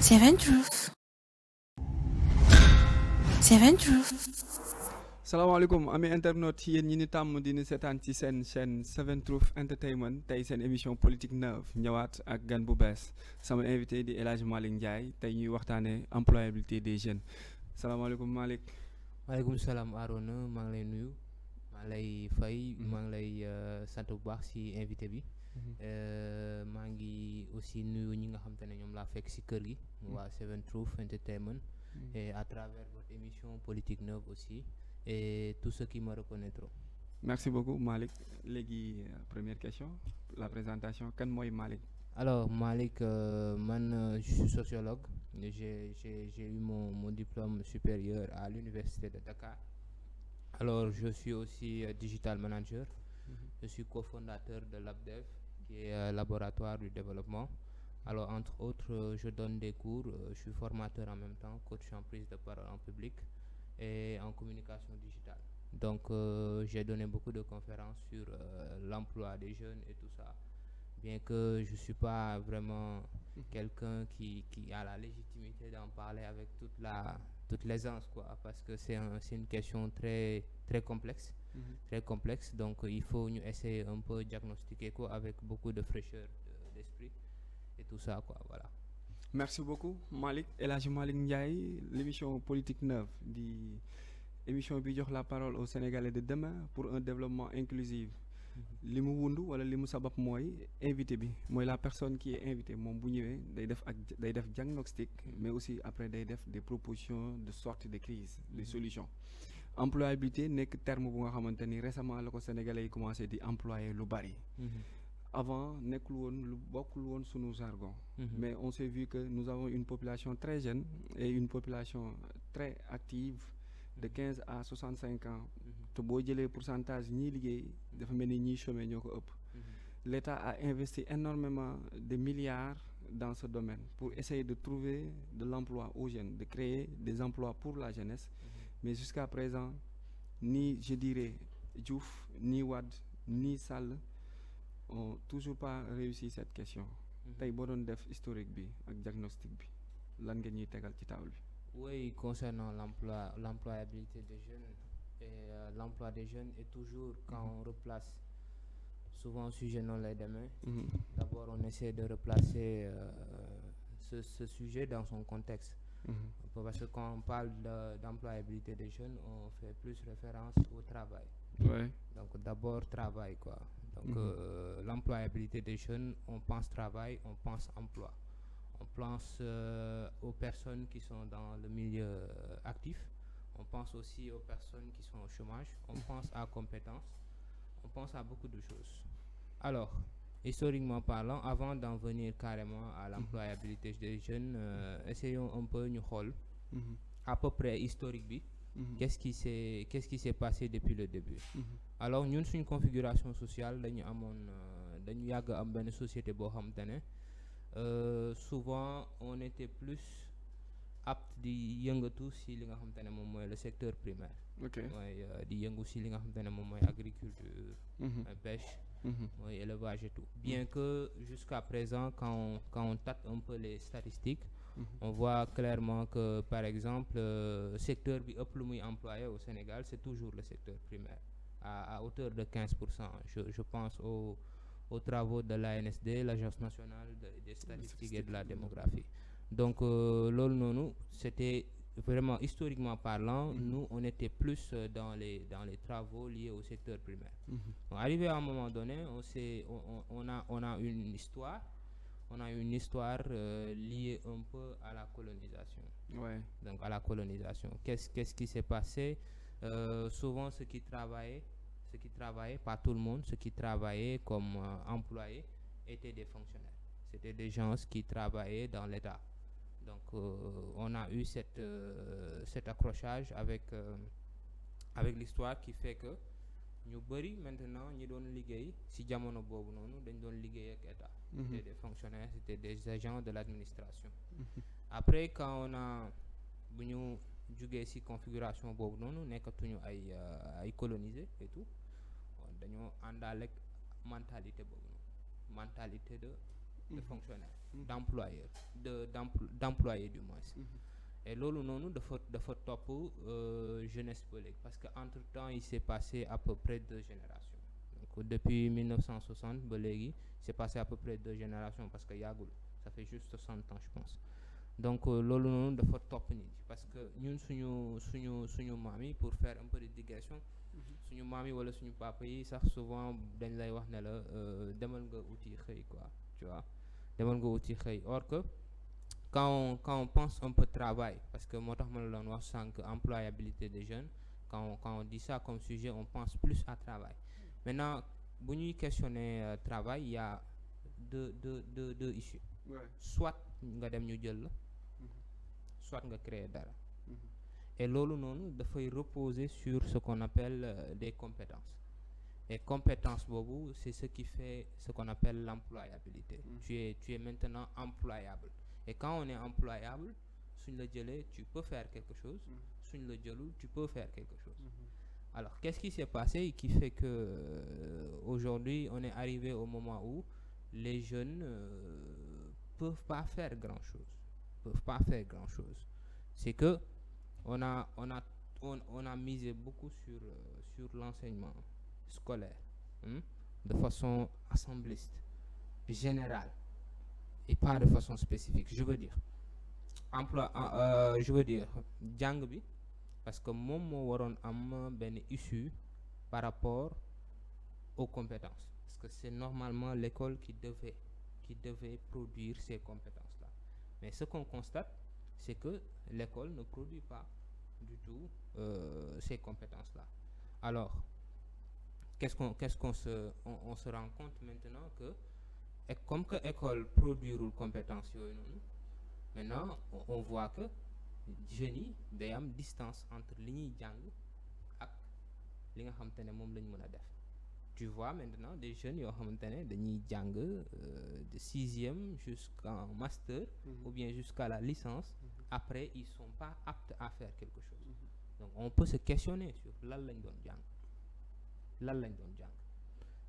Seven Truth. Seven Truth. salaamaaleykum ami internet yéen ñi ni tàmm di ni seetaan ci seen chaîne Seven Truth Entertainment tey seen émission politique neuve ñëwaat ak gan bu bees sama invité di El Hadj Malick Ndiaye tey ñuy waxtaanee employabilité des jeunes salaamaaleykum Malick. maaleykum salaam Arona maa ngi lay nuyu maa ngi lay fay maa ngi lay sant bu baax ci invité bi maa ngi aussi nuyu ñi nga xam te ne ñoom laa fekk ci kër gi waa Seven Truth Entertainment et à travers votre émission politique neuve aussi et tous ceux qui me reconnaîtront. Merci beaucoup Malick léegi première question la présentation kan mooy Malick. Alors Malick man je suis sociologue j'ai eu mon diplôme supérieur à l'université de Dakar. Alors je suis aussi digital manager. Je suis cofondateur de l'ABDEV qui est laboratoire du développement. Alors entre autres je donne des cours, je suis formateur en même temps, coach en prise de parole en public et en communication digitale. Donc j'ai donné beaucoup de conférences sur l'emploi des jeunes et tout ça. Bien que je suis pas vraiment quelqu'un qui a la légitimité d'en parler avec toute l'aisance quoi, parce que c'est une question très très complexe. Très complexe, donc il faut ñu essayer un peu diagnostiquer quoi avec beaucoup de fraîcheur d'esprit et tout ça quoi, voilà. Merci beaucoup Malick El Hadj Malick Ndiaye l'émission politique neuve di émission bi jox la parole aux Sénégalais de demain pour un développement inclusif. li mu wundu wala li mu sabab mooy invité bi mooy la personne qui est invitée moom bu ñëwee day def diagnostic mais aussi après day def des propositions de sortie de crise des solutions. Employabilité nekk terme bu nga xamante ni récemment la ko Sénégalais yi commencé di employer lu bari. Avant nekkul woon lu bokkul woon sunu jargon. Mais on s'est vu que nous avons une population très jeune et une population très active de 15 à 65 ans. te boo jëlee pourcentage ñiy liggéey dafa mel ni ñiy chômer ñoo ko ëpp. L'État a investi énormément de milliards dans ce domaine pour essayer de trouver de l'emploi aux jeunes, de créer des emplois pour la jeunesse. Mais jusqu'à présent ni je dirais Diouf ni Wade ni Sall ont toujours pas réussi cette question. tey boo doon def historique bi ak diagnostic bi lan nga ñuy tegal ci table bi. Oui, concernant l'employabilité des jeunes et l'emploi des jeunes est toujours quand on replace souvent sujet noonu lay demee. D'abord on essaie de replacer ce sujet dans son contexte. Parce que quand on parle d'employabilité des jeunes on fait plus référence au travail. Ouais. Donc d'abord travail quoi. Donc l'employabilité des jeunes, on pense travail, on pense emploi. On pense aux personnes qui sont dans le milieu actif. On pense aussi aux personnes qui sont au chômage. On pense à compétences. On pense à beaucoup de choses. Alors, historiquement parlant, avant d'en venir carrément à l'employabilité des jeunes, essayons un peu ñu xool à peu près historique bi. Qu'est-ce qui s'est passé depuis le début. Alors ñun suñu configuration sociale dañu yàgg am benn société boo xam te ne souvent on était plus apte di yëngatu si li nga xam te ne moom mooy le secteur primaire. mooy di yëngu si li nga xam te ne moom mooy agriculture, pêche, mooy élevage et tout. Bien que jusqu'à présent quand on tâte un peu les statistiques, on voit clairement que par exemple secteur bi ëpp lu muy employé au Sénégal c'est toujours le secteur primaire à hauteur de 15%. Je pense aux travaux de l'ANSD, l'Agence nationale des statistiques et de la démographie. Donc loolu noonu c'était vraiment historiquement parlant, nous on était plus dans les travaux liés au secteur primaire. Donc, arrivé à un moment donné, on a une histoire. On a une histoire liée un peu à la colonisation. Ouais. Donc à la colonisation. Qu'est-ce qui s'est passé? Souvent ceux qui travaillaient, pas tout le monde, ceux qui travaillaient comme employés étaient des fonctionnaires. C'était des gens qui travaillaient dans l'État. Donc on a eu cet accrochage avec l'histoire qui fait que ñu bari maintenant ñi doon liggéey ci jamono boobu noonu dañ doon liggéey ak État. C'était des fonctionnaires, c'était des agents de l'administration. Après quand bu ñu jugee ci configuration boobu noonu nekkatuñu ay colonisés et tout dañoo àndaale ak mentalité boobu noonu mentalité de fonctionnaire. d'employeurs d'employés du moins. Et loolu noonu dafa topp jeunesse ba léegi parce que entre temps il s'est passé à peu près 2 générations. Donc depuis 1960 ba léegi c'est passé à peu près 2 générations parce que yàggul ça fait juste 60 ans je pense. Donc loolu noonu dafa topp nit parce que ñun suñu maam yi pour faire un peu de digression suñu maam yi wala suñu papa yi sax souvent dañ lay wax ne la demal nga uti xëy quoi tu vois demal nga uti xëy or que quand on pense un peu travail parce que moo tax ma la doon wax sànq employabilité des jeunes quand on dit ça comme sujet on pense plus à travail. Maintenant bu ñuy questionner travail il y a deux issues. Soit nga dem ñu jël la soit nga créer dara. Et loolu noonu dafay reposer sur ce qu'on appelle des compétences. Et compétences boobu c'est ce qui fait ce qu'on appelle l'employabilité. Tu es maintenant employable. Et quand on est employable suñ la jëlee tu peux faire quelque chose suñ la jëlul tu peux faire quelque chose. Alors qu'est-ce qui s'est passé qui fait que aujourd'hui on est arrivé au moment où les jeunes peuvent pas faire grand-chose. C'est que on a misé beaucoup sur l'enseignement scolaire de façon assembliste, générale et pas de façon spécifique. Je veux dire jàng bi parce que moom moo waroon am benn issue par rapport aux compétences parce que c'est normalement l'école qui devait produire ces compétences-là. Mais ce qu'on constate c'est que l'école ne produit pas du tout ces compétences-là. Alors on se rend compte maintenant que et comme que école produirul compétences yooyu noonu maintenant on voit que jeunes yi day am distance entre li ñuy jàng ak li nga xamante ne moom lañ mën a def. Tu vois maintenant des jeunes yoo xamante ne dañuy jàng de 6e jusqu'en master ou bien jusqu'à la licence. Après ils sont pas aptes à faire quelque chose. Donc on peut se questionner sur lan lañ doon jàng.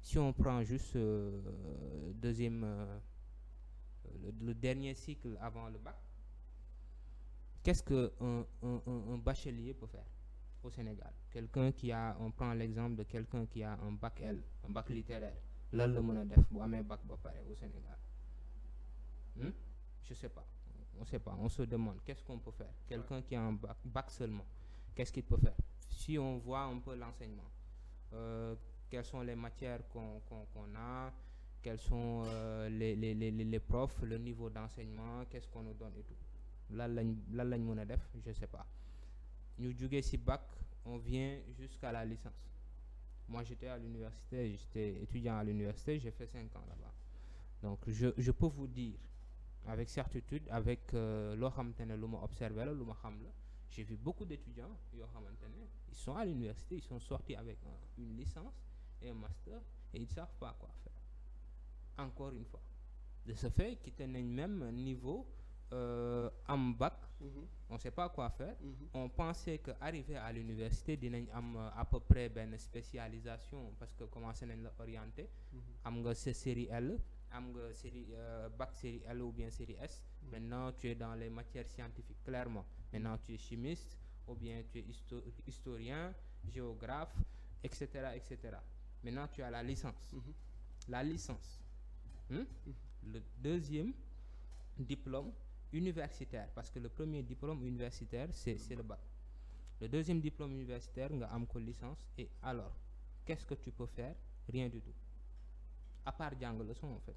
Si on prend juste le dernier cycle avant le bac, qu'est-ce que un bachelier peut faire au Sénégal? On prend l'exemple de quelqu'un qui a un bac L, un bac littéraire. Lan la mën a def bu amee bac ba pare au Sénégal? Je sais pas. On sait pas. On se demande qu'est-ce qu'on peut faire. Quelqu'un qui a un bac seulement, qu'est-ce qu'il peut faire? Si on voit un peu l'enseignement, quelles sont les matières qu'on a, quels sont les profs, le niveau d'enseignement, qu'est-ce qu'on nous donne et tout. Lan lañ mën a def, je sais pas. Ñu jógee ci bac, on vient jusqu'à la licence. Moi j'étais étudiant à l'université, j'ai fait 5 ans là-bas. Donc je peux vous dire avec certitude, avec loo xamante ne lu ma observé la lu ma xam la, j'ai vu beaucoup d'étudiants yoo xamante ne ils sont à l'université, ils sont sortis avec une licence et un master et ils ne savent pas quoi faire. Encore une fois. De ce fait, quitter nañ même niveau am bac, on sait pas quoi faire. On pensait que arrivé à l'université dinañ am à peu près benn spécialisation parce que commencé nañ la orienter. Am nga sa série L, am nga série bac série L ou bien série S. Maintenant tu es dans les matières scientifiques clairement. Maintenant tu es chimiste ou bien tu es historien, géographe, etc., etc. Maintenant tu as la licence. La licence. Le deuxième diplôme universitaire, parce que le premier diplôme universitaire c'est le bac. Le deuxième diplôme universitaire nga am ko licence et alors qu'est-ce que tu peux faire? Rien du tout. À part jàng leçon en fait.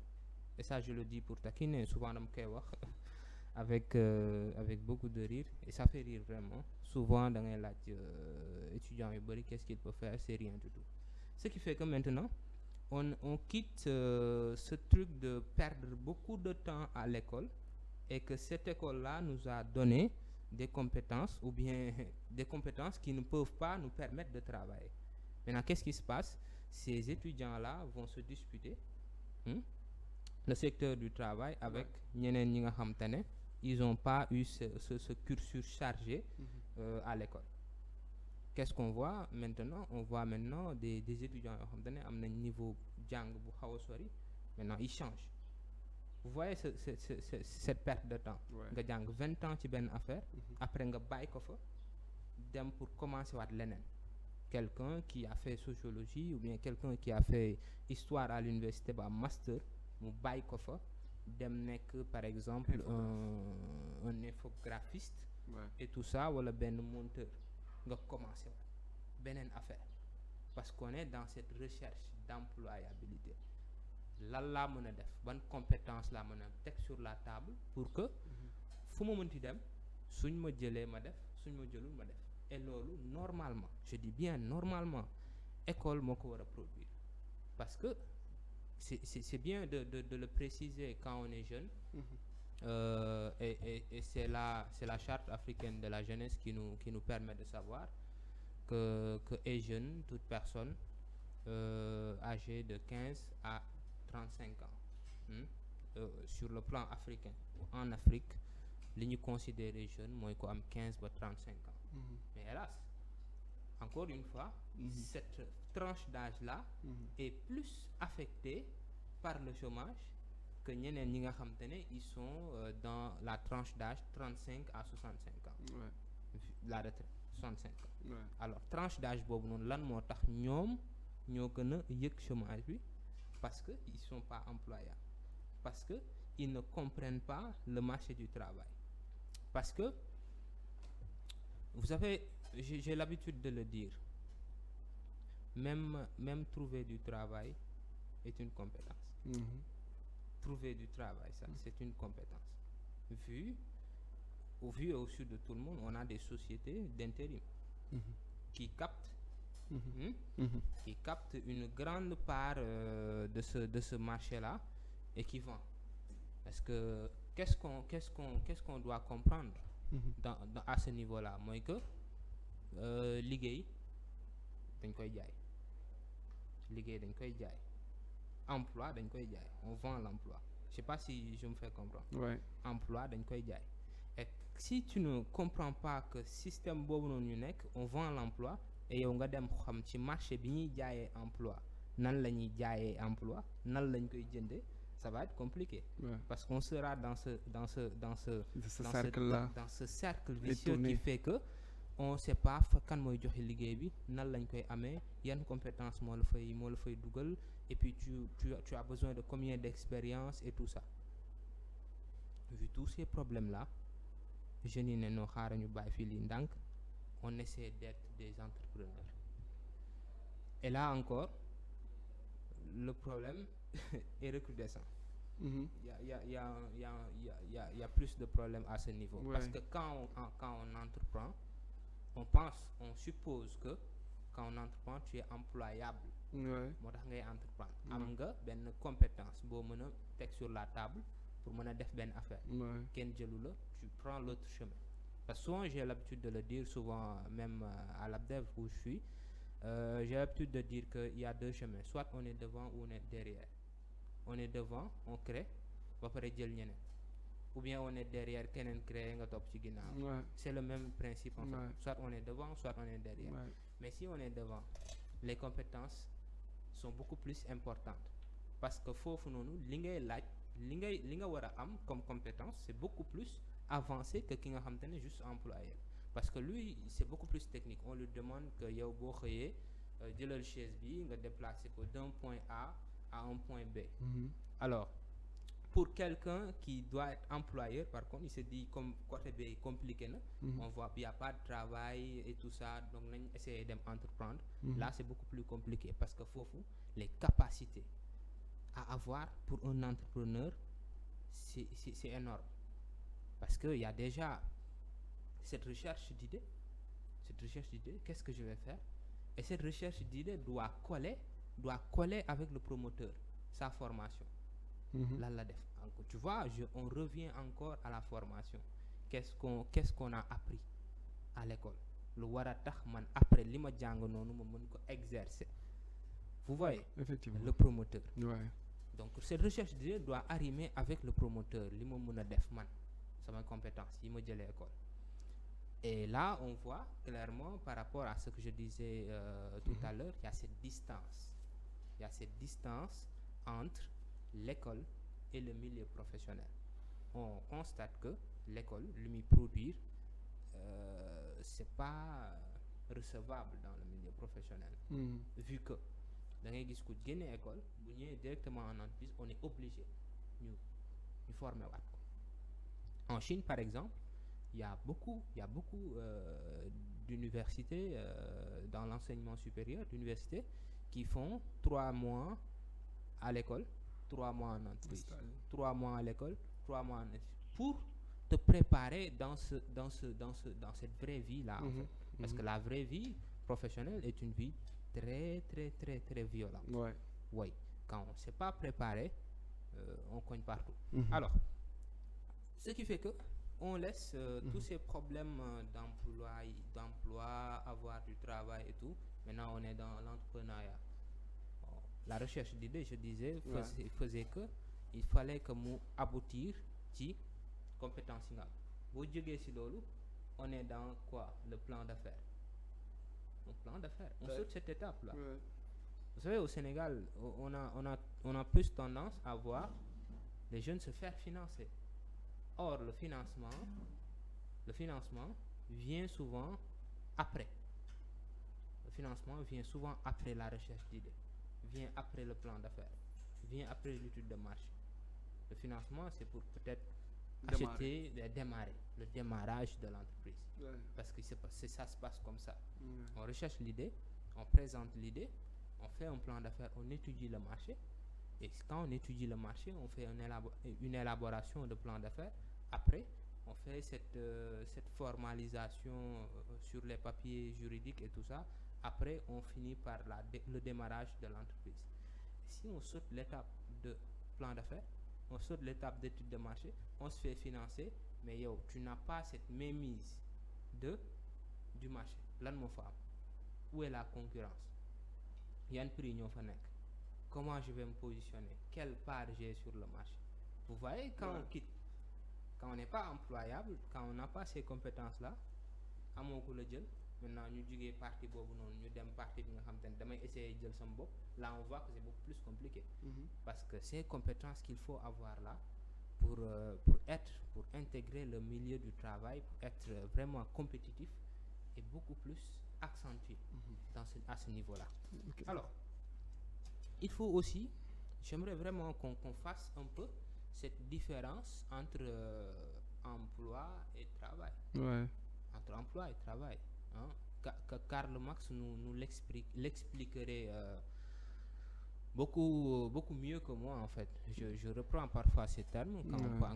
Et ça je le dis pour taquiner, souvent dama koy wax avec beaucoup de rire et ça fait rire vraiment. Souvent da ngay laaj étudiants yu bari qu'est-ce qu'il peut faire? C'est rien du tout. Ce qui fait que maintenant on quitte ce truc de perdre beaucoup de temps à l'école et que cette école-là nous a donné des compétences ou bien des compétences qui ne peuvent pas nous permettre de travailler. Maintenant, qu'est-ce qui se passe? Ces étudiants-là vont se disputer le secteur du travail avec ñeneen ñi nga xam te ne ils n'ont pas eu ce cursus chargé à l'école. Qu'est-ce qu'on voit maintenant? On voit maintenant des étudiants yoo xam te ne am nañ niveau jàng bu xaw a sori. Maintenant ils changent vous voyez cette perte de temps. nga jàng 20 ans ci benn affaire. après nga bàyyi ko fa dem pour commencer waat leneen. Quelqu'un qui a fait sociologie ou bien quelqu'un qui a fait histoire à l'université ba master mu bàyyi ko fa dem nekk par exemple un infographiste. Et tout ça wala benn monteur nga commencer waat beneen affaire parce qu'on est dans cette recherche d'employabilité. lan laa mën a def ban compétence laa mën a teg sur la table pour que fu ma mënti dem suñ ma jëlee ma def suñ ma jëlul ma def et loolu normalement je dis bien normalement école moo ko war a produire parce que c'est bien de le préciser quand on est jeune. Et c'est la charte africaine de la jeunesse qui nous permet de savoir que est jeune toute personne âgée de 15 à 35 ans. Sur le plan africain en Afrique li ñu considérer jeune mooy ko am 15 ba 35 ans. Mais hélas encore une fois cette tranche d'âge là est plus affectée par le chômage que ñeneen ñi nga xam te ne ils sont dans la tranche d'âge 35 à 65 ans. La retraite 65 ans. Alors tranche d'âge boobu noonu lan moo tax ñoom ñoo gën a yëg chômage bi parce que ils sont pas employables parce que ils ne comprennent pas le marché du travail parce que vous savez j'ai l'habitude de le dire même trouver du travail est une compétence. Trouver du travail ça c'est une compétence vu au su de tout le monde on a des sociétés d'intérim qui captent qui capte une grande part de ce marché-là et qui vend. Parce que qu'est-ce qu'on doit comprendre à ce niveau-là mooy que liggéey dañ koy jaay emploi dañ koy jaay on vend l'emploi je sais pas si je me fais comprendre. Emploi dañ koy jaay et si tu ne comprends pas que système boobu noonu ñu nekk on vend l'emploi et yow nga dem xam ci marché bi ñuy jaayee emploi nan la ñuy jaayee emploi nan lañ koy jëndee ça va être compliqué. Parce qu'on sera dans ce cercle vicieux qui fait que on sait pas kan mooy joxe liggéey bi nan lañ koy amee yan compétence moo la fay dugal et puis tu as besoin de combien d'expérience et tout ça. Vu tous ces problèmes là jeunes yi ne noo xaaral ñu bàyyi fii lii ndànk on essaie d'être des entrepreneurs et là encore le problème est recrudescent. Il y a plus de problèmes à ce niveau. Parce que quand on entreprend on suppose que quand on entreprend tu es employable. moo tax ngay entreprendre. am nga benn compétence boo mën a teg sur la table pour mën a def benn affaire. kenn jëlu la tu prends l'autre chemin. Parce que souvent j'ai l'habitude de le dire souvent même à l'ABDEV où je suis j'ai l'habitude de dire que il y a deux chemins soit on est devant ou on est derrière. On est devant on crée ba pare jël ñeneen ou bien on est derrière keneen créé nga topp ci ginnaaw. C'est le même principe en fait. Soit on est devant soit on est derrière. Mais si on est devant les compétences sont beaucoup plus importantes parce que foofu noonu li ngay laaj li nga war a am comme compétence c'est beaucoup plus avancé que ki nga xam te ne juste employé parce que lui c'est beaucoup plus technique on lui demande que yow boo xëyee jëlal chaise bi nga déplacer ko d'un point A à un point B. Alors pour quelqu'un qui doit être employeur par contre il se dit comme côté B compliqué na on voit il y a pas de travail et tout ça donc nañ essayer dem entreprendre. Là c'est beaucoup plus compliqué parce que foofu les capacités à avoir pour un entrepreneur c'est énorme parce que il y a déjà cette recherche d'idées qu'est-ce que je vais faire et cette recherche d'idées doit coller avec le promoteur sa formation. Lan la def encore tu vois on revient encore à la formation qu'est-ce qu'on a appris à l'école lu war a tax man après li ma jàng noonu ma mën ko exercer vous voyez. Effectivement le promoteur. Donc cette recherche d'idées doit arrimer avec le promoteur li ma mën a def man sama compétence yi ma jëlee école. Et là on voit clairement par rapport à ce que je disais tout à l'heure il y a cette distance entre l'école et le milieu professionnel. On constate que l'école lui produire c'est pas recevable dans le milieu professionnel. Vu que da ngay gis ku génne école bu ñëwee directement en entreprise on est obligé ñu former waat ko. En Chine par exemple il y a beaucoup d'universités dans l'enseignement supérieur d'universités qui font 3 mois à l'école, 3 mois en entreprise, 3 mois à l'école, 3 mois en entreprise pour te préparer dans cette vraie vie là en fait. Parce que la vraie vie professionnelle est une vie très très très très violente. Oui. Quand on ne s'est pas préparé, on cogne partout. Alors, ce qui fait que on laisse tous ces problèmes d'emploi, avoir du travail et tout. Maintenant, on est dans l'entrepreneuriat. La recherche d'idées, je disais, faisait que il fallait que nous aboutir ci compétences yi nga am. Boo jógee ci loolu, on est dans quoi? Le plan d'affaires. Le plan d'affaires. On saute cette étape-là. Vous savez, au Sénégal, on a plus tendance à voir les jeunes se faire financer. Or, le financement vient souvent après. Le financement vient souvent après la recherche d'idées, vient après le plan d'affaires, vient après l'étude de marché. Le financement, c'est pour peut-être acheter, démarrer, le démarrage de l'entreprise. Parce que ça se passe comme ça. On recherche l'idée, on présente l'idée, on fait un plan d'affaires, on étudie le marché. Et quand on étudie le marché, on fait une élaboration de plan d'affaires. Après, on fait cette formalisation sur les papiers juridiques et tout ça. Après, on finit par le démarrage de l'entreprise. Si on saute l'étape de plan d'affaires, on saute l'étape d'étude de marché, on se fait financer, mais tu n'as pas cette mainmise du marché. Lan moo fa am? Où est la concurrence? Yan prix ñoo fa nekk? Comment je vais me positionner? Quelle part j'ai sur le marché? Vous voyez, quand on quitte, quand on n'est pas employable, quand on n'a pas ces compétences-là, amoo ko la jël. Maintenant ñu jugee partie boobu noonu ñu dem partie bi nga xam te ne damay essayer jël sama bopp. Là on voit que c'est beaucoup plus compliqué. Parce que ces compétences qu'il faut avoir là pour intégrer le milieu du travail, pour être vraiment compétitif, est beaucoup plus accentué à ce niveau-là. Alors, il faut aussi, j'aimerais vraiment qu'on fasse un peu cette différence entre emploi et travail. Entre emploi et travail. Karl Marx nous l'expliquerait beaucoup mieux que moi en fait. Je reprends parfois ces termes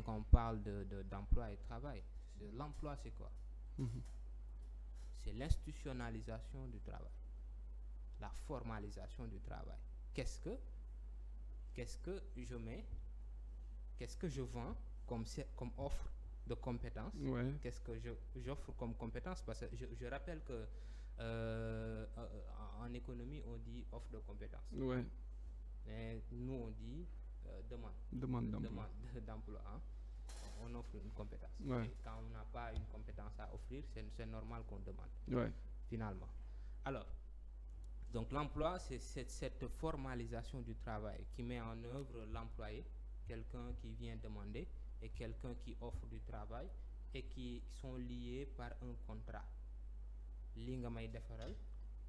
quand on parle d'emploi et travail. L'emploi c'est quoi? C'est l'institutionnalisation du travail, la formalisation du travail. Qu'est-ce que je mets, qu'est-ce que je vends comme offre de compétences? Qu'est-ce que j'offre comme compétences? Parce que je rappelle que en économie on dit offre de compétences. Mais nous on dit demande d'emploi. On offre une compétence. Et quand on n'a pas une compétence à offrir, c'est normal qu'on demande. Finalement. Alors, donc l'emploi, c'est cette formalisation du travail qui met en œuvre l'employé, quelqu'un qui vient demander et quelqu'un qui offre du travail et qui sont liés par un contrat. Li nga may defaral,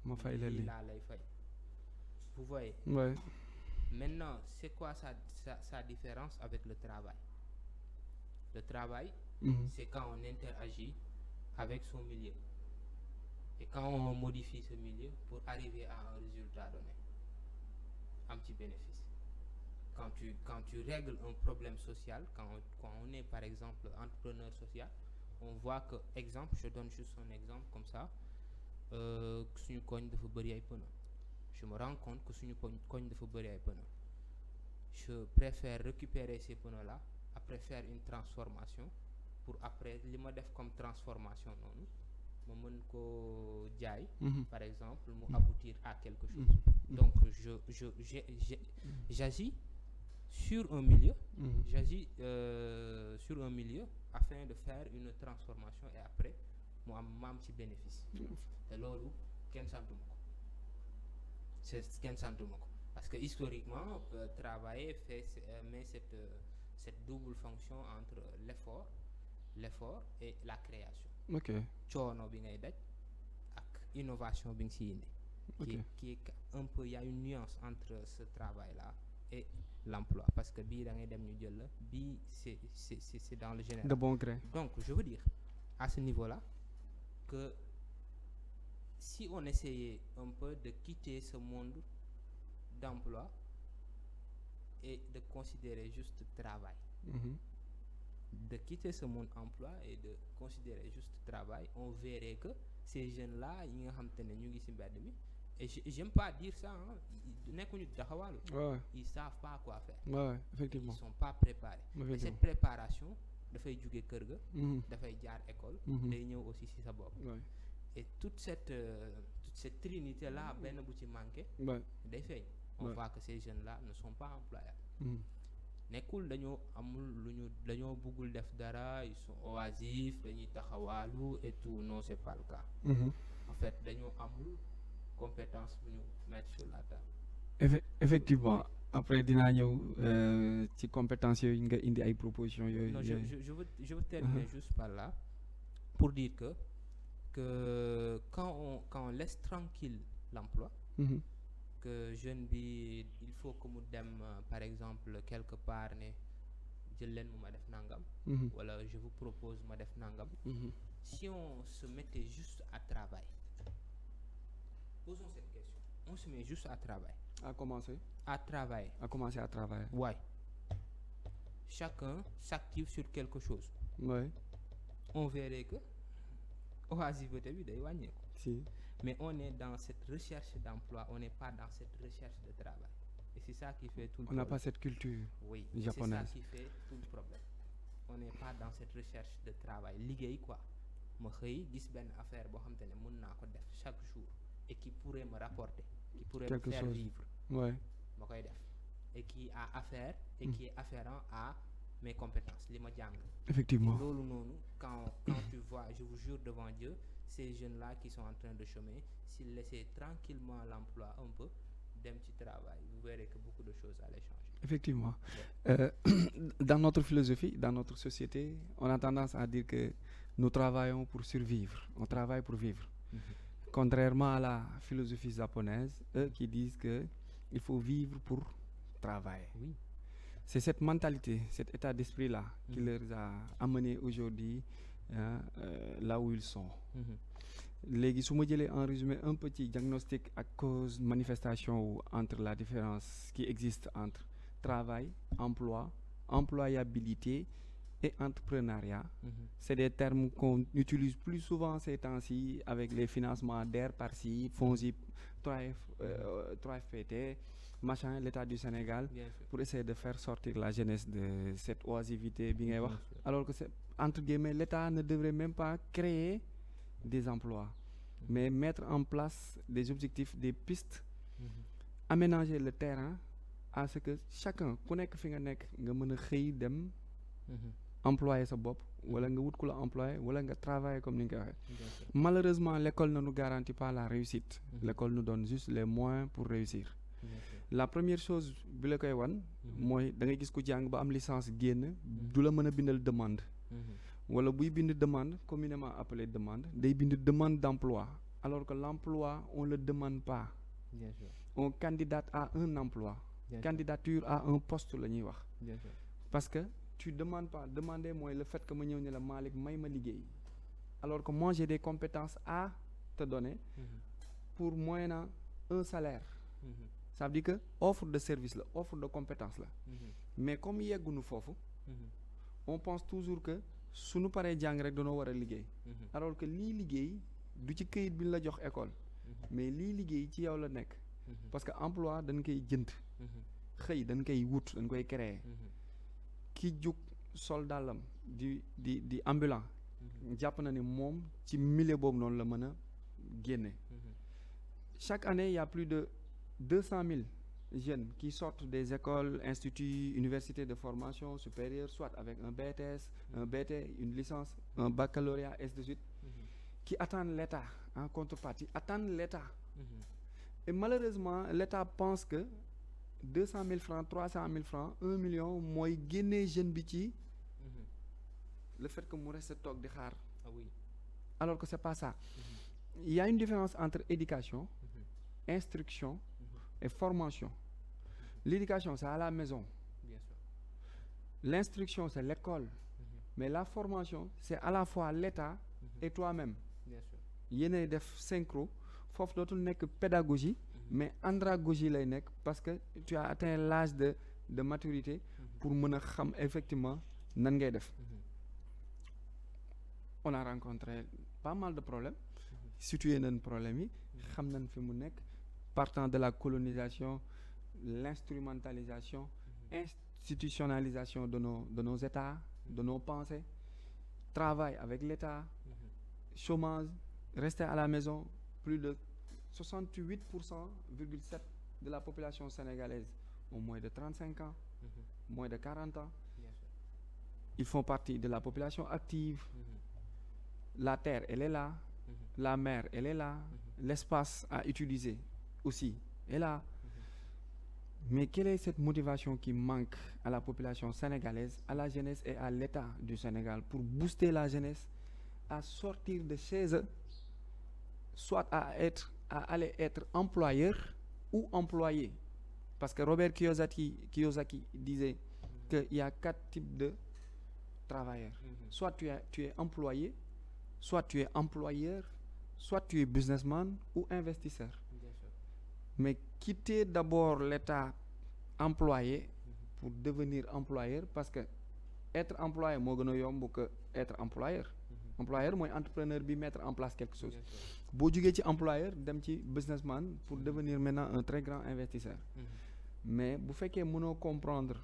ma fay la li. Laa lay fay. Vous voyez? Maintenant, c'est quoi sa différence avec le travail? Le travail, c'est quand on interagit avec son milieu. Et quand on modifie ce milieu pour arriver à un résultat donné, un petit bénéfice. Quand tu règles un problème social, quand on est par exemple entrepreneur social, on voit que, exemple, je donne juste un exemple comme ça, suñu koñ dafa bëri ay pneu. Je me rends compte que suñu koñ dafa bëri ay pneu. Je préfère récupérer ces pneus-là, après faire une transformation, pour après li ma def comme transformation noonu ma mën ko jaay, par exemple, mu aboutir à quelque chose. Donc j'agis sur un milieu, afin de faire une transformation et après mu am ci bénéfice. te loolu kenn santuma ko parce que historiquement travailler met cette double fonction entre l'effort et la création. Ok. coono bi ngay daj ak innovation bi nga si indi. qui est un peu, il y a une nuance entre ce travail là et l'emploi, parce que bii da ngay dem ñu jël la bii c'est dans le général. De bon gré. Donc je veux dire à ce niveau là que si on essayait un peu de quitter ce monde d'emploi et de considérer juste travail, de quitter ce monde emploi et de considérer juste travail, on verrait que ces jeunes là yi nga xam te ne ñu ngi ci mbedd mi, et j'aime pas dire ça, nekkuñu taxawaalu. Ils savent pas quoi faire. Effectivement. Ils sont pas préparés. Et cette préparation dafay jóge kër ga. dafay jaar école. day ñëw aussi ci sa bopp. Et toute cette trinité là benn bu ci manqué. day feeñ. On voit que ces jeunes là ne sont pas employables. nekkul dañoo amul dañoo bëggul def dara, ils sont oisifs, dañuy taxawaalu et tout, non c'est pas le cas. En fait dañoo amul compétence bu ñu mettre sur la table. Effectivement après dinaa ñëw ci compétences yooyu nga indi ay propositions yooyu. Non, je veux terminer juste par là pour dire que quand on laisse tranquille l'emploi, que jeune bi il faut que mu dem par exemple quelque part ne jël leen mu ma def nangam. Wala je vous propose ma def nangam. Si on se mettait juste à travailler, posons cette question, on se met juste à travailler. À commencer à travailler. Ouais. Chacun s'active sur quelque chose. Ouais. On verrait que oisiveté bi day wàññeeku. Si. Mais on est dans cette recherche d'emploi, on n'est pas dans cette recherche de travail. Et c'est ça qui fait tout le problème. On n'a pas cette culture japonaise. C'est ça qui fait tout le problème. On n'est pas dans cette recherche de travail. Liggéey quoi. Ma xëy gis benn affaire boo xam te ne mën naa ko def chaque jour et qui pourrait me rapporter, qui pourrait me faire vivre. Ouais. Ma koy def. Et qui a affaire et qui est afférent à mes compétences, li ma jàng. Effectivement. Loolu noonu quand tu vois, je vous jure devant Dieu, ces jeunes-là qui sont en train de chômer, s'ils laissaient tranquillement l'emploi un peu, dem ci travail, vous verrez que beaucoup de choses allaient changer. Effectivement. Dans notre philosophie, dans notre société, on a tendance à dire que nous travaillons pour survivre, on travaille pour vivre. Contrairement à la philosophie japonaise, eux qui disent que il faut vivre pour travailler. Oui. C'est cette mentalité, cet état d'esprit-là qui leur a amené aujourd'hui là où ils sont. Léegi su ma jëlee en résumé un petit diagnostic ak cause manifestation entre la différence qui existe entre travail, emploi, employabilité et entrepreneuriat. C'est des termes qu'on utilise plus souvent ces temps-ci avec les financements DER par-ci, FONGIP, 3FPT, machin, l'État du Sénégal, pour essayer de faire sortir la jeunesse de cette oisivité bi ngay wax. Alors que c'est entre guillemets, l'État ne devrait même pas créer des emplois, mais mettre en place des objectifs, des pistes, aménager le terrain à ce que chacun ku nekk fi nga nekk nga mën a xëy dem employer sa bopp wala nga wut ku la employer wala nga travailler comme ni nga ko waxee. Malheureusement l'école ne nous garantit pas la réussite. L'école nous donne juste les moyens pour réussir. La première chose bi la koy wan mooy da ngay gis ku jàng ba am licence génn du la mën a bindal demande. Wala buy bind demande, communément appelée demande, day bind demande d'emploi, alors que l'emploi on le demande pas. Bien sûr. On candidate à un emploi. Bien candidature sûr. À un poste la ñuy wax. Bien sûr. Parce que tu demandes pas, demander mooy le fait que ma ñëw ne la Malick may ma liggéey. Alors que moi j'ai des compétences à te donner pour moyennant un salaire. Ça veut dire que offre de service la, offre de compétence la. Mais comme yegguñu foofu, on pense toujours que suñu paree jàng rek dañoo war a liggéey. Alors que lii liggéey du ci këyit bi ñu la jox école. Mais lii liggéey ci yow la nekk. Parce que emploi dañ koy jënd. Xëy dañ koy wut dañ koy créer. Ki jug sol dàllam di ambulant. Jàpp na ne moom ci milieu boobu noonu la mën a génne. Chaque année il y a plus de 200 000 jeunes qui sortent des écoles, instituts, universités de formation supérieure, soit avec un BTS, un BT, une licence, un baccalauréat, ainsi de suite, qui attendent l'État en contrepartie, attendent l'État. Et malheureusement, l'État pense que 200 000 francs 300 000 francs 1 million mooy génnee jeune bi ci le fait que mu reste toog di xaar. Ah oui. Alors que c'est pas ça. Il y a une différence entre éducation, instruction et formation. L'éducation, c'est à la maison. Bien sûr. L'instruction, c'est l'école. Mais la formation, c'est à la fois l'État et toi-même. Bien sûr. yéenay def synchro foofu dootul nekk pédagogie mais andragogie lay nekk parce que tu as atteint l'âge de maturité pour mën a xam effectivement nan ngay def. On a rencontré pas mal de problèmes situé nañ problème yi xam nañ fi mu nekk partant de la colonisation, l'instrumentalisation, institutionnalisation de nos États, de nos pensées, travail avec l'État, chômage, rester à la maison. Plus de 68,7% de la population sénégalaise ont moins de 35 ans, moins de 40 ans. Ils font partie de la population active. La terre, elle est là. La mer, elle est là. L'espace à utiliser aussi est là. Mais quelle est cette motivation qui manque à la population sénégalaise, à la jeunesse et à l'État du Sénégal pour booster la jeunesse à sortir de chez eux, soit à aller être employeur ou employé? Parce que Robert Kiyosaki disait qu'il y a 4 types de travailleurs. Soit tu es employé, soit tu es employeur, soit tu es businessman ou investisseur. Mais quitter d'abord l'état employé pour devenir employeur, parce que être employé moo gën a yomb que être employeur. Employeur mooy entrepreneur bi mettre en place quelque chose. Boo jugee ci employeur dem ci businessman pour devenir maintenant un très grand investisseur. Mais bu fekkee mënoo comprendre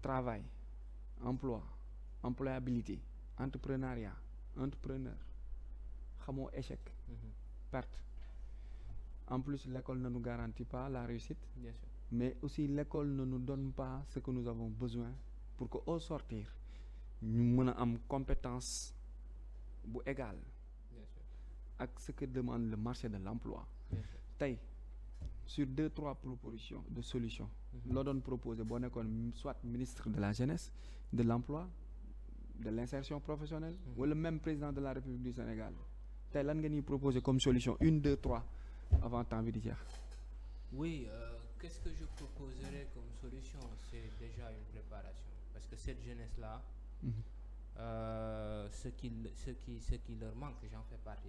travail, emploi, employabilité, entrepreneuriat, entrepreneur, xamoo échec, perte. En plus, l'école ne nous garantit pas la réussite. Bien sûr. Mais aussi l'école ne nous donne pas ce que nous avons besoin pour que au sortir ñu mën a am compétence bu égale ak ce que demande le marché de l'emploi. Tey sur 2-3 propositions de solutions loo doon proposé boo nekkoon soit ministre de la jeunesse, de l'emploi, de l'insertion professionnelle wala même président de la République du Sénégal, tey lan nga ñuy proposé comme solution 1, 2, 3 avant temps bi di jeex? Oui, qu'est-ce que je proposerais comme solution? C'est déjà une préparation. Parce que cette jeunesse-là, ce qui leur manque, j'en fais partie.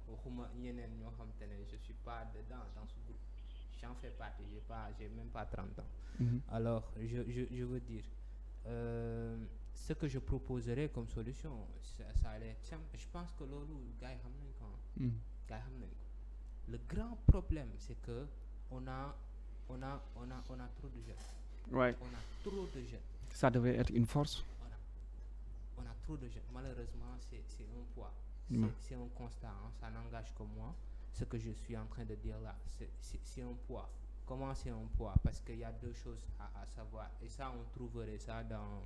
Waxuma ñeneen ñoo xam te ne je suis pas dedans dans ce groupe. J'en fais partie, j'ai même pas 30 ans. Alors, je veux dire, ce que je proposerais comme solution, ça allait être simple. Je pense que loolu gars yi xam nañ ko. Gars yi xam nañ ko. Le grand problème, c'est que on a trop de jeunes. Ouais. On a trop de jeunes. Ça devait être une force. On a trop de jeunes. Malheureusement, c'est un poids. C'est un constat. Ça n'engage que moi. Ce que je suis en train de dire là, c'est un poids. Comment c'est un poids? Parce qu'il y a deux choses à savoir. Et ça, on trouverait ça dans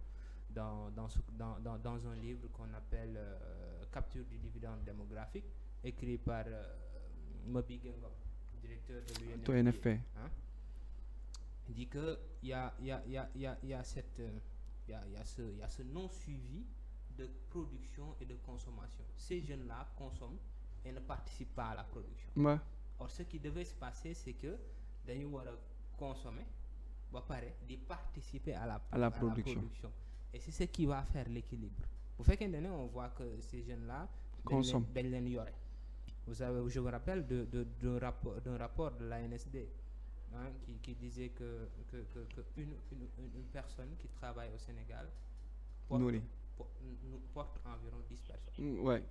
un livre qu'on appelle Capture du dividende démographique, écrit par Moby Gengom, directeur de l'UNFP. Il dit que il y a ce non-suivi de production et de consommation. Ces jeunes-là consomment et ne participent pas à la production. Or, ce qui devait se passer, c'est que dañu war a consommer ba pare di participer à la production. Et c'est ce qui va faire l'équilibre. Bu fekkee ne on voit que ces jeunes-là consomment dañ leen yore. Vous savez, je vous rappelle d'un rapport de l'ANSD qui disait que une personne qui travaille au Sénégal porte environ 10 personnes. Ouais.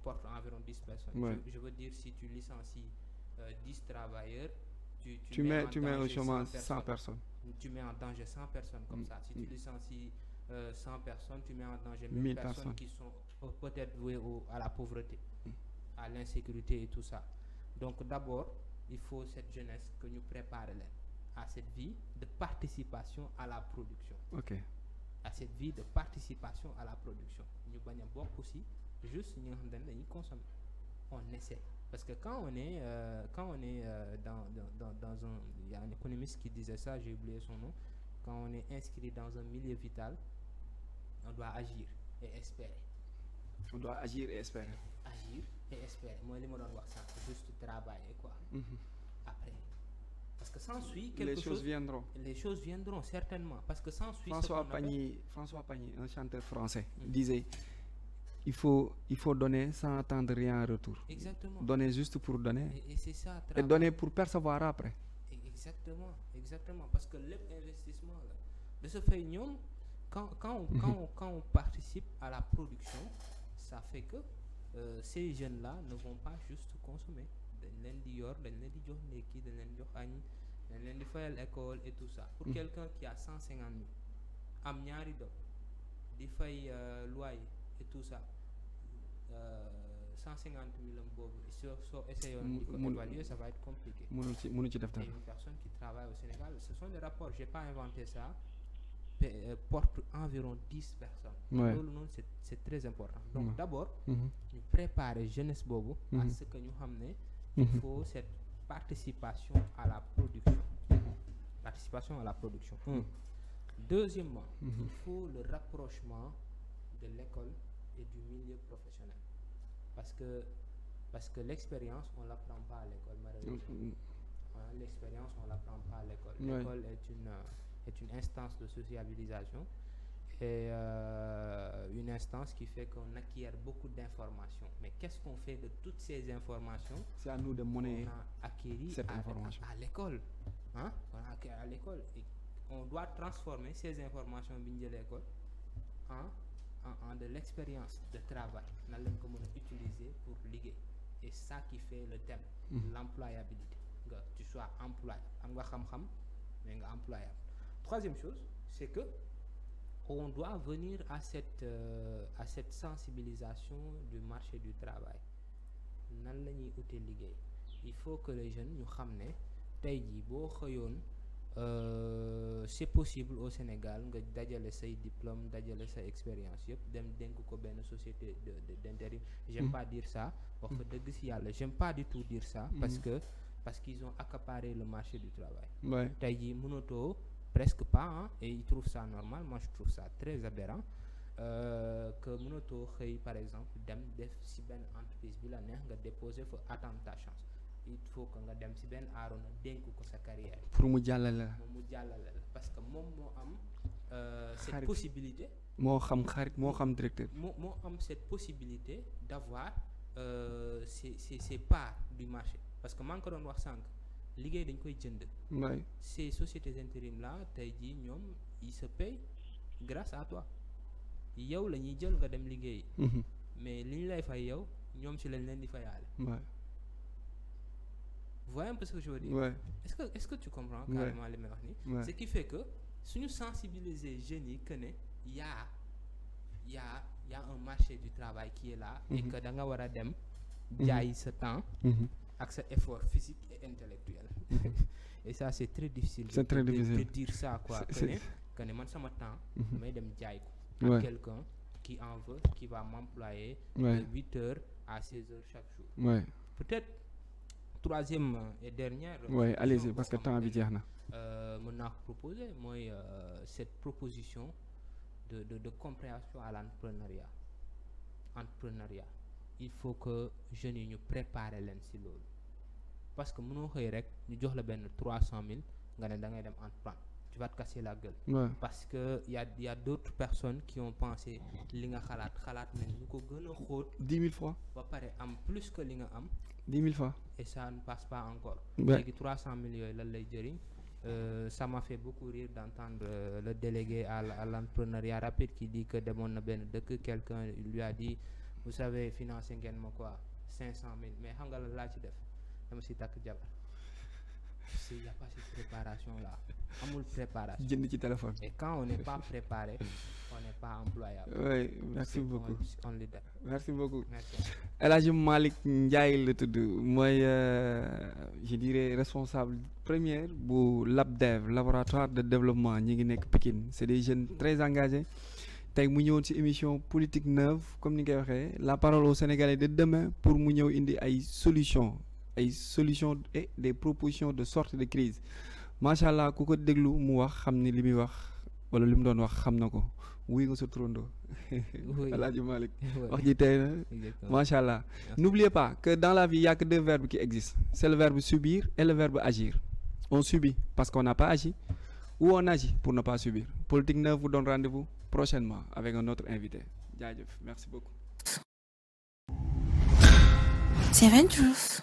Porte environ 10 personnes. Ouais. Je veux dire, si tu licencies 10 travailleurs, tu mets au chômage 100 personnes. Tu mets en danger 100 personnes comme ça. Si tu licencies 100 personnes, tu mets en danger 1000 personnes qui sont peut-être vouées à la pauvreté, à l'insécurité et tout ça. Donc d'abord, il faut cette jeunesse que nous préparions à cette vie de participation à la production. Ok. À cette vie de participation à la production. Nous bañ a bokk aussi juste ñi nga xam ne dañuy consommer. On essaie. Parce que quand on est dans un, il y a un économiste qui disait ça, j'ai oublié son nom, quand on est inscrit dans un milieu vital, on doit agir et espérer. On doit agir et espérer. Agir et espérer. Moi, les mots doon wax ça, juste travailler quoi. Après. Parce que s'ensuit quelque chose. Les choses viendront certainement. Parce que s'ensuit. François Pagny, un chanteur français, disait il faut donner sans attendre rien en retour. Exactement. Donner juste pour donner. Et c'est ça. Et donner pour percevoir après. Exactement. Parce que l'investissement là. De ce fait, quand on participe à la production, ça fait que ces jeunes-là ne vont pas juste consommer. Dañ leen di yor, dañ leen di jox ndékki, dañ leen di jox añ, dañ leen di fayal école et tout ça. Pour quelqu'un qui a 150 000 am ñaari doom di fay loyer et tout ça, 150 000 am boobu soo essayé di ko évaluer, ça va être compliqué. mënu ci def dara. Et une personne qui travaille au Sénégal, ce sont des rapports, j'ai pas inventé ça, porte environ 10 personnes. Ouais. Loolu noonu c'est très important. Donc d'abord ñu préparer jeunesse boobu à ce que ñu xam ne il faut cette participation à la production. Participation à la production. Deuxièmement, il faut le rapprochement de l'école et du milieu professionnel. Parce que l'expérience, on l'apprend pas à l'école, malheureusement. L'expérience, on l'apprend pas à l'école. L'école est une instance de sociabilisation et une instance qui fait qu'on acquiert beaucoup d'informations. Mais qu'est-ce qu'on fait de toutes ces informations? C'est à nous de monnaie. On a acquis cette information à l'école. On a acquis à l'école. Et on doit transformer ces informations de l'école en de l'expérience de travail. On a utiliser pour liguer. Et ça qui fait le thème, l'employabilité. Que tu sois employable. Mais employable. Troisième chose, c'est que on doit venir à cette sensibilisation du marché du travail. Nan la ñuy ute liggéey. Il faut que les jeunes ñu xam ne tey jii boo xëyoon c'est possible au Sénégal nga dajale say diplôme, dajale sa expérience yëpp dem dénk ko benn société d'intérim. J'aime pas dire ça. Wax fa dëgg ci Yàlla, j'aime pas du tout dire ça parce qu'ils ont accaparé le marché du travail. Ouais. Tey jii mënatoo presque pas, et ils trouvent ça normal. Moi je trouve ça très aberrant que mënatoo xëy par exemple dem def ci benn entreprise bi la neex nga déposer fa attendre ta chance. Il faut que nga dem ci benn aarona dénk ko sa carrière. Pour mu jàllale la. Parce que moom moo am cette possibilité. moo xam xarit moo xam directeur. moo am cette possibilité d'avoir ces parts du marché. Parce que maa ngi ko doon wax sànq. liggéey dañ koy jënd. Ces sociétés intérim là tey jii ñoom ils se payent grâce à toi yow la ñuy jël nga dem liggéey. mais li ñu lay fay yow ñoom ci lañ leen di fayaale. Vous voyez un peu ce que je veux dire? Est-ce que tu comprends carrément li may wax nii? Ce qui fait que suñu sensibiliser jeunes yi que ne y a un marché du travail qui est là. Et que da nga war a dem jaay sa temps. Avec cet effort physique et intellectuel. Et ça c'est très difficile. De dire ça quoi. Que ne man sama temps. may dem jaay ko. À quelqu'un qui en veut, qui va m'employer de 8h à 16h chaque jour. Peut-être troisième et dernière. Allez-y parce que temps bi jeex na. Mën naa ko proposer mooy cette proposition de compréhension à l'entrepreneuriat. Il faut que jeunes yi ñu préparer leen ci loolu parce que mënoo xëy rek ñu jox la benn 300 000 nga ne da ngay dem entreprendre tu vas te casser la gueule. Parce que y a d'autres personnes qui ont pensé li nga xalaat nañ ñu ko gën a xóot. 10 000 fois. ba pare am plus que li nga am. 10 000 fois. Et ça ne passe pas encore. Léegi 300 000 yooyu lan lay jëriñ. Ça m'a fait beaucoup rire d'entendre le délégué à l'entrepreneuriat rapide qui dit que demoon na benn dëkk quelqu'un lui a dit vous savez financer ngeen ma quoi 500 000 mais xam nga la laa ci def dama ci takk jabar. Il y a pas cette préparation là amul préparation. jënd ci téléphone. Et quand on n'est pas préparé on n'est pas employable. Merci beaucoup. Only that. Merci beaucoup. Merci. El Hadji Malick Ndiaye la tudd mooy je dirais responsable première bu LabDev laboratoire de développement ñi ngi nekk Pikine c'est des jeunes très engagés tey mu ñëwoon ci émission politique neuve comme ni ngay waxee la parole aux Sénégalais de demain pour mu ñëw indi ay solutions et des propositions de sortie de crise macha allah ku ko déglu mu wax xam ni li muy wax wala li mu doon wax xam na ko wuy nga sa turandoo El Hadji Malick wax ji tey na macha allah. N'oubliez pas que dans la vie il y a que deux verbes qui existent, c'est le verbe subir et le verbe agir. On subit parce qu'on n'a pas agi ou on agit pour ne pas subir. Politique Neuve vous donne rendez-vous prochainement avec un autre invité. Jaajëf, merci beaucoup. Seven Truth.